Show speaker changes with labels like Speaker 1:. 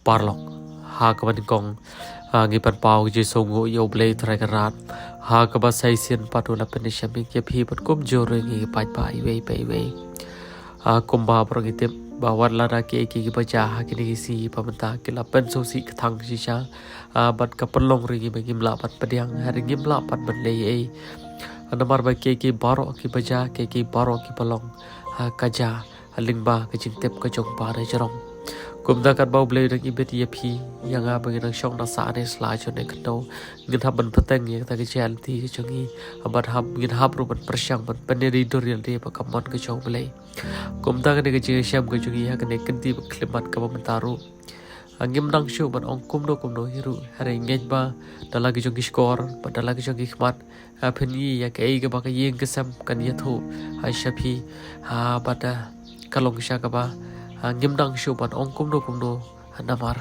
Speaker 1: parlok ha ka ban kong ngi pan pau ji songo yo ble thrai ka rat ha ka ba sai sin patula pen shami ke phi pat kum jo re ngi pai pai we pai we kumba pragitip bawat lara ke ki baca ha kini si pamenta ke lapen so si thang si sha bat ka perlong ringi bagi melapat pediang hari ngi melapat benlei namar ba ke baro ki baca ke baro ki pelong kaja lingba ke jingtep ke jong pa re jerong kumda kat bau blei ring ibet ye phi yang bagi nang shong na sa ne sla cho ne kno ngin hab ban pateng ye ta ke chel ti ke chongi abat hab ngin hab ru ban persyang ban peneri dorial de pa kamon ke chong blei kumda ke je syam ke chongi ha ke ne kenti klimat ka mentaru angim nang shu ban ong kum no hiru hare ngej ba dala ke chongi skor ba dala ke chongi khmat pheni ya ke ga ba ke yeng ke sam kan ye thu ha shapi ha bata kalong sha ka ba ngim nang shu ban ong kum no namar